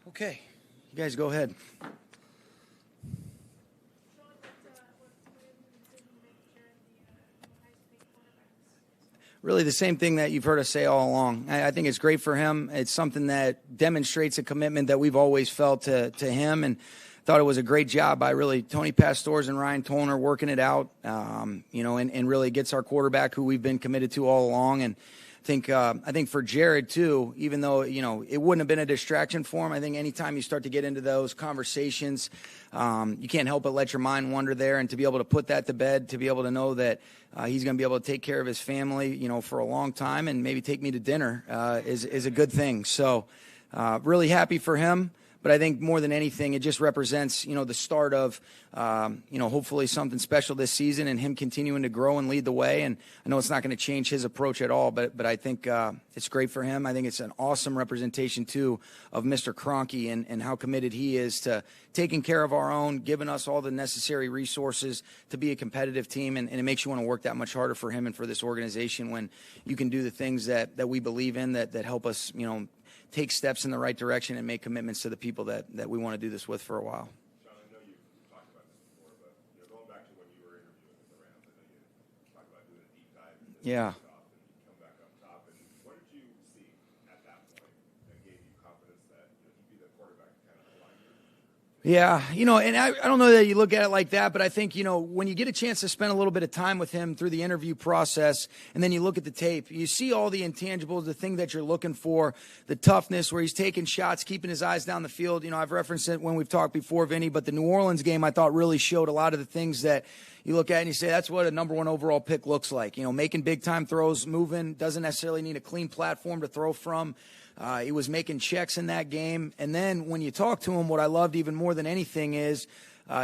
Okay, you guys go ahead. Really the same thing that you've heard us say all along. I think it's great for him. It's something that demonstrates a commitment that we've always felt to him, and thought it was a great job by really Tony Pastores and Ryan Tollner working it out, and really gets our quarterback who we've been committed to all along. And I think for Jared too, even though it wouldn't have been a distraction for him, I think anytime you start to get into those conversations, you can't help but let your mind wander there, and to be able to put that to bed, to be able to know that he's going to be able to take care of his family, for a long time, and maybe take me to dinner is a good thing. So really happy for him. But I think more than anything, it just represents, the start of, hopefully something special this season, and him continuing to grow and lead the way. And I know it's not going to change his approach at all, but I think it's great for him. I think it's an awesome representation, too, of Mr. Kroenke and how committed he is to taking care of our own, giving us all the necessary resources to be a competitive team. And it makes you want to work that much harder for him and for this organization when you can do the things that we believe in that help us, take steps in the right direction and make commitments to the people that we want to do this with for a while. Sean, I know you've talked about this before, but going back to when you were interviewing with the Rams, I know you talked about doing a deep dive into this stuff and come back up top. And what did you see at that point that gave you confidence that you'd be the quarterback kind of aligned? Yeah, and I don't know that you look at it like that, but I think, when you get a chance to spend a little bit of time with him through the interview process, and then you look at the tape, you see all the intangibles, the thing that you're looking for, the toughness, where he's taking shots, keeping his eyes down the field. I've referenced it when we've talked before, Vinny, but the New Orleans game I thought really showed a lot of the things that you look at and you say, that's what a number one overall pick looks like. Making big-time throws, moving, doesn't necessarily need a clean platform to throw from. He was making checks in that game. And then when you talk to him, what I loved even more than anything is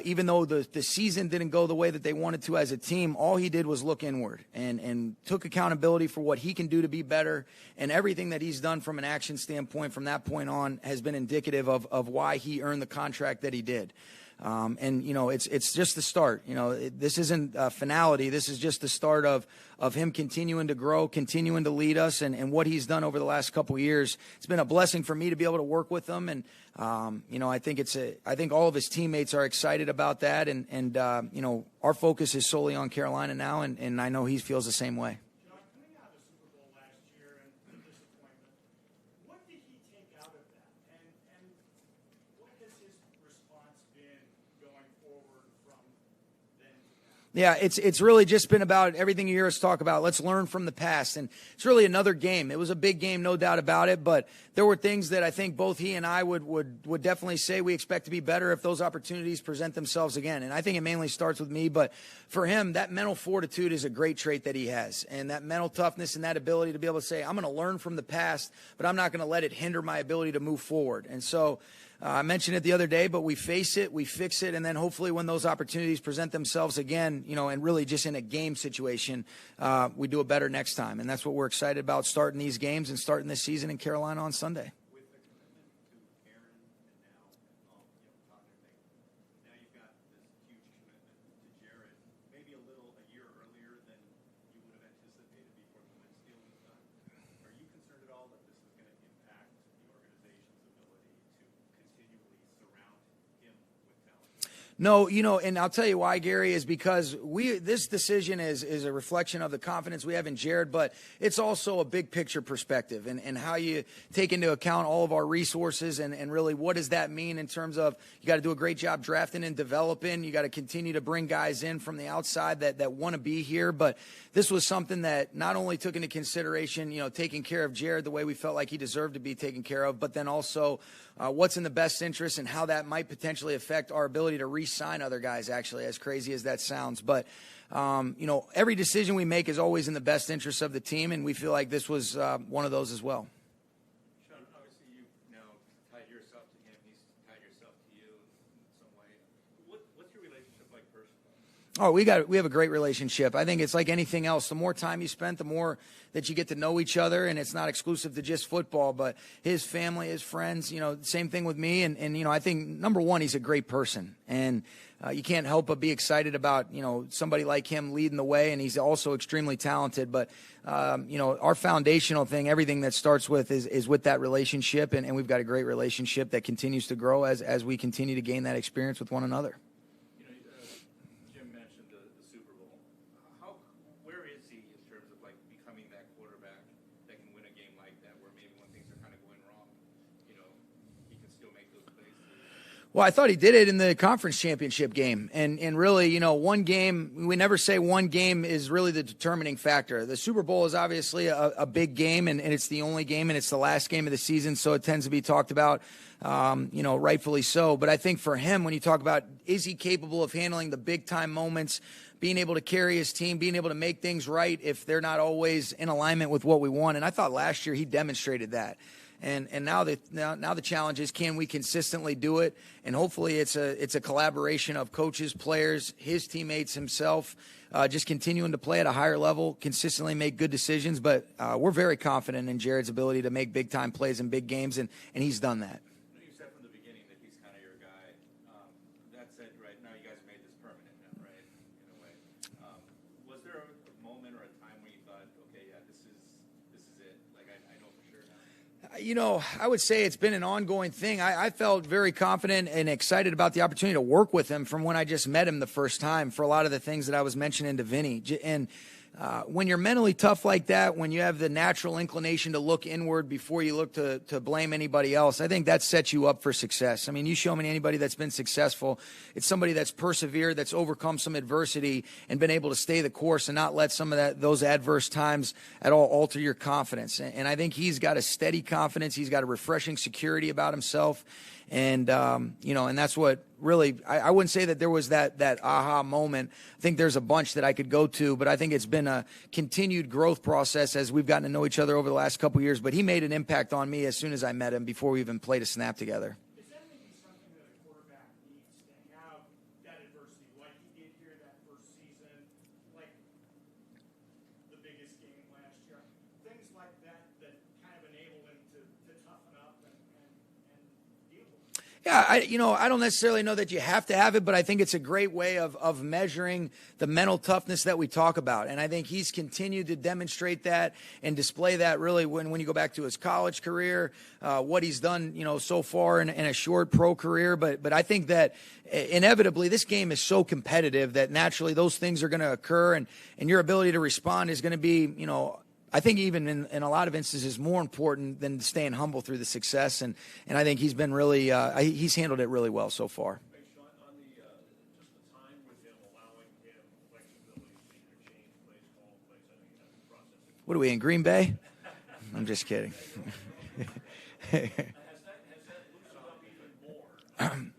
even though the season didn't go the way that they wanted to as a team, all he did was look inward and took accountability for what he can do to be better. And everything that he's done from an action standpoint from that point on has been indicative of why he earned the contract that he did. It's just the start. This isn't a finality. This is just the start of him continuing to grow, continuing to lead us, and what he's done over the last couple of years. It's been a blessing for me to be able to work with him, and I think all of his teammates are excited about that, and our focus is solely on Carolina now, and I know he feels the same way. Yeah, it's really just been about everything you hear us talk about. Let's learn from the past. And it's really another game. It was a big game, no doubt about it. But there were things that I think both he and I would definitely say we expect to be better if those opportunities present themselves again. And I think it mainly starts with me. But for him, that mental fortitude is a great trait that he has. And that mental toughness and that ability to be able to say, I'm going to learn from the past, but I'm not going to let it hinder my ability to move forward. And so I mentioned it the other day, but we face it, we fix it, and then hopefully when those opportunities present themselves again, and really just in a game situation, we do it better next time. And that's what we're excited about, starting these games and starting this season in Carolina on Sunday. No, and I'll tell you why, Gary, is because this decision is a reflection of the confidence we have in Jared, but it's also a big picture perspective and how you take into account all of our resources and really what does that mean in terms of you got to do a great job drafting and developing. You got to continue to bring guys in from the outside that want to be here. But this was something that not only took into consideration, taking care of Jared the way we felt like he deserved to be taken care of, but then also what's in the best interest and how that might potentially affect our ability to re-sign other guys, actually, as crazy as that sounds. But, every decision we make is always in the best interest of the team, and we feel like this was one of those as well. Sean, obviously you've now tied yourself to him. He's tied yourself to you in some way. What's your relationship like personally? Oh, we have a great relationship. I think it's like anything else. The more time you spend, the more that you get to know each other, and it's not exclusive to just football, but his family, his friends, same thing with me. And I think, number one, he's a great person. And you can't help but be excited about, somebody like him leading the way, and he's also extremely talented. But, our foundational thing, everything that starts with is with that relationship, and we've got a great relationship that continues to grow as we continue to gain that experience with one another. Well, I thought he did it in the conference championship game. And really, one game, we never say one game is really the determining factor. The Super Bowl is obviously a big game, and it's the only game, and it's the last game of the season, so it tends to be talked about, rightfully so. But I think for him, when you talk about is he capable of handling the big-time moments, being able to carry his team, being able to make things right if they're not always in alignment with what we want. And I thought last year he demonstrated that. And now the challenge is, can we consistently do it? And hopefully it's a collaboration of coaches, players, his teammates, himself, just continuing to play at a higher level, consistently make good decisions. But we're very confident in Jared's ability to make big time plays in big games, and he's done that. You said from the beginning that he's kind of your guy. That said, right now you guys made this permanent now, right? In a way. Was there a moment or a time when you thought, okay, yeah, this is it? Like I know for sure now. I would say it's been an ongoing thing. I felt very confident and excited about the opportunity to work with him from when I just met him the first time for a lot of the things that I was mentioning to Vinny. And when you're mentally tough like that, when you have the natural inclination to look inward before you look to blame anybody else, I think that sets you up for success. I mean, you show me anybody that's been successful, it's somebody that's persevered, that's overcome some adversity and been able to stay the course and not let some of those adverse times at all alter your confidence. And I think he's got a steady confidence. He's got a refreshing security about himself. And, and that's what really, I wouldn't say that there was that aha moment. I think there's a bunch that I could go to, but I think it's been a continued growth process as we've gotten to know each other over the last couple of years. But he made an impact on me as soon as I met him before we even played a snap together. Is that maybe something that a quarterback needs to have, that adversity, like he did here that first season, like the biggest game last year, things like that kind of enable him to toughen up and deal with it? Yeah, I don't necessarily know that you have to have it, but I think it's a great way of measuring the mental toughness that we talk about. And I think he's continued to demonstrate that and display that really when you go back to his college career, what he's done, so far in a short pro career. But I think that inevitably this game is so competitive that naturally those things are going to occur, and your ability to respond is going to be, I think even in a lot of instances more important than staying humble through the success. And I think he's been really, he's handled it really well so far. Hey, Sean, on just the time with him, allowing him flexibility to either change plays, call plays, I know you have to process it. What are we, in Green Bay? I'm just kidding. Has that loosened up even more going forward?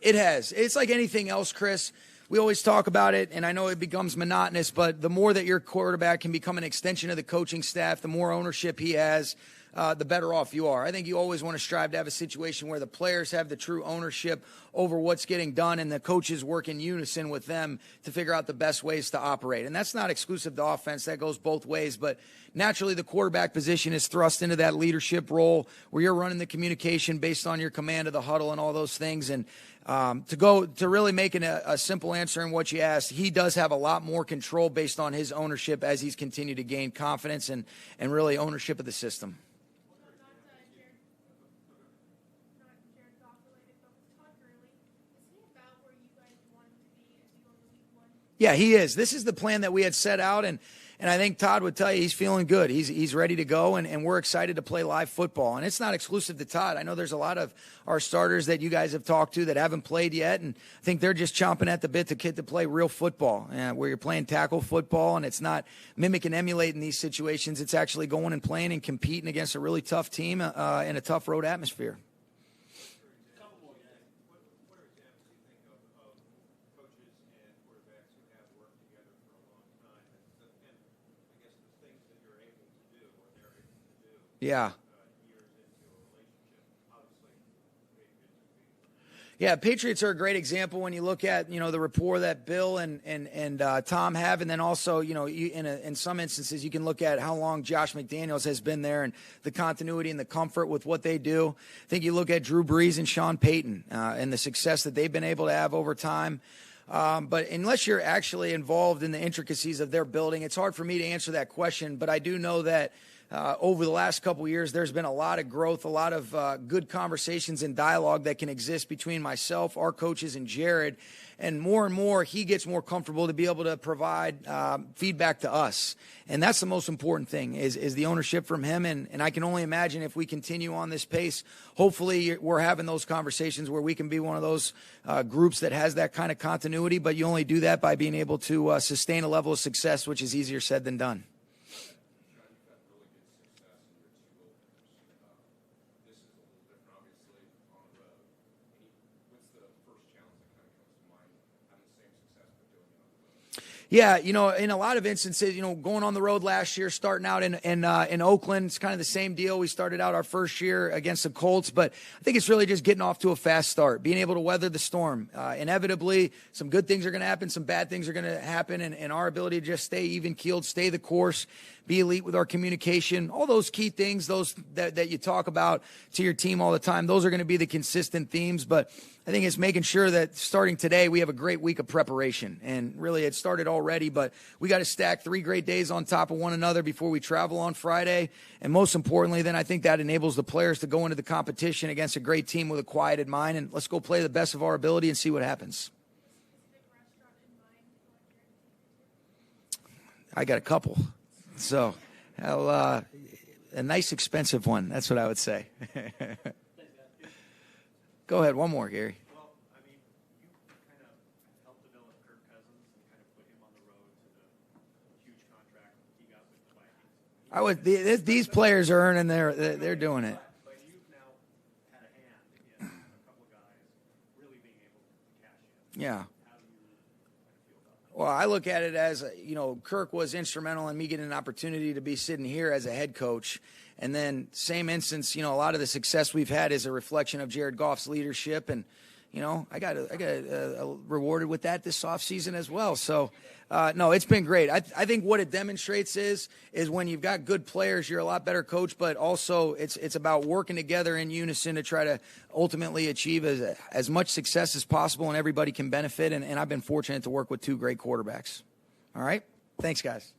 It has. It's like anything else, Chris. We always talk about it, and I know it becomes monotonous, but the more that your quarterback can become an extension of the coaching staff, the more ownership he has, the better off you are. I think you always want to strive to have a situation where the players have the true ownership over what's getting done, and the coaches work in unison with them to figure out the best ways to operate. And that's not exclusive to offense. That goes both ways. But naturally, the quarterback position is thrust into that leadership role where you're running the communication based on your command of the huddle and all those things. And to really make a simple answer in what you asked, he does have a lot more control based on his ownership as he's continued to gain confidence and really ownership of the system. Yeah, he is. This is the plan that we had set out, and I think Todd would tell you he's feeling good. He's ready to go, and we're excited to play live football. And it's not exclusive to Todd. I know there's a lot of our starters that you guys have talked to that haven't played yet, and I think they're just chomping at the bit to get to play real football, where you're playing tackle football, and it's not mimic and emulate in these situations. It's actually going and playing and competing against a really tough team in a tough road atmosphere. Yeah. Yeah, Patriots are a great example when you look at, the rapport that Bill and Tom have, and then also, in some instances you can look at how long Josh McDaniels has been there and the continuity and the comfort with what they do. I think you look at Drew Brees and Sean Payton and the success that they've been able to have over time. But unless you're actually involved in the intricacies of their building, it's hard for me to answer that question. But I do know that over the last couple of years, there's been a lot of growth, a lot of good conversations and dialogue that can exist between myself, our coaches, and Jared. And more, he gets more comfortable to be able to provide feedback to us. And that's the most important thing is the ownership from him. And I can only imagine if we continue on this pace, hopefully we're having those conversations where we can be one of those groups that has that kind of continuity. But you only do that by being able to sustain a level of success, which is easier said than done. Yeah, in a lot of instances, going on the road last year, starting out in Oakland, it's kind of the same deal. We started out our first year against the Colts, but I think it's really just getting off to a fast start, being able to weather the storm. Inevitably, some good things are going to happen, some bad things are going to happen, and our ability to just stay even-keeled, stay the course, be elite with our communication, all those key things, those that you talk about to your team all the time, those are going to be the consistent themes. But I think it's making sure that starting today, we have a great week of preparation. And really, it started already, but we got to stack 3 great days on top of one another before we travel on Friday. And most importantly, then I think that enables the players to go into the competition against a great team with a quieted mind. And let's go play the best of our ability and see what happens. I got a couple. So, a nice expensive one. That's what I would say. Go ahead, one more, Gary. Well, I mean, you kind of helped develop Kirk Cousins and kind of put him on the road to the huge contract he got with the Vikings. These players are earning they're doing it. But you've now had a hand in a couple of guys really being able to cash in. Yeah. How do you feel about that? Well, I look at it as, Kirk was instrumental in me getting an opportunity to be sitting here as a head coach. And then same instance, a lot of the success we've had is a reflection of Jared Goff's leadership. And, I got rewarded with that this offseason as well. So, no, it's been great. I think what it demonstrates is when you've got good players, you're a lot better coach, but also it's about working together in unison to try to ultimately achieve as much success as possible and everybody can benefit. And I've been fortunate to work with 2 great quarterbacks. All right. Thanks, guys.